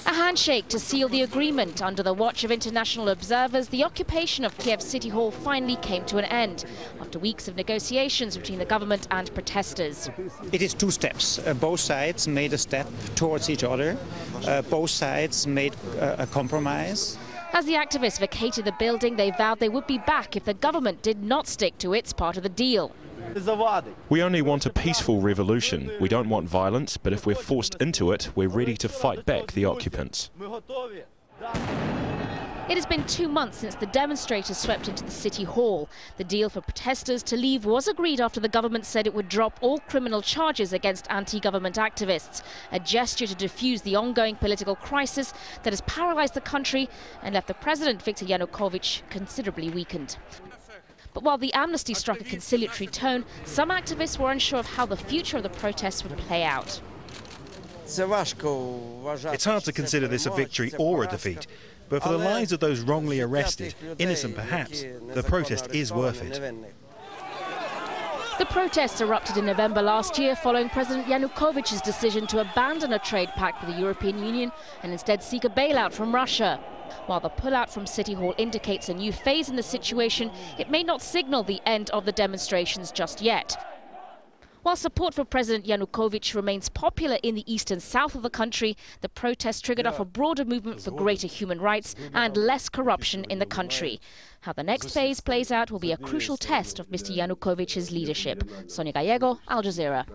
A handshake to seal the agreement. Under the watch of international observers, the occupation of Kiev City Hall finally came to an end after weeks of negotiations between the government and protesters. It is two steps. Both sides made a step towards each other. Both sides made a compromise. As the activists vacated the building, they vowed they would be back if the government did not stick to its part of the deal. We only want a peaceful revolution. We don't want violence, but if we're forced into it, we're ready to fight back the occupants. It has been 2 months since the demonstrators swept into the city hall. The deal for protesters to leave was agreed after the government said it would drop all criminal charges against anti-government activists, a gesture to defuse the ongoing political crisis that has paralyzed the country and left the president, Viktor Yanukovych, considerably weakened. But while the amnesty struck a conciliatory tone, some activists were unsure of how the future of the protests would play out. It's hard to consider this a victory or a defeat, but for the lives of those wrongly arrested, innocent perhaps, the protest is worth it. The protests erupted in November last year following President Yanukovych's decision to abandon a trade pact with the European Union and instead seek a bailout from Russia. While the pullout from City Hall indicates a new phase in the situation, it may not signal the end of the demonstrations just yet. While support for President Yanukovych remains popular in the east and south of the country, the protests triggered off a broader movement for greater human rights and less corruption in the country. How the next phase plays out will be a crucial test of Mr. Yanukovych's leadership. Sonia Gallego, Al Jazeera.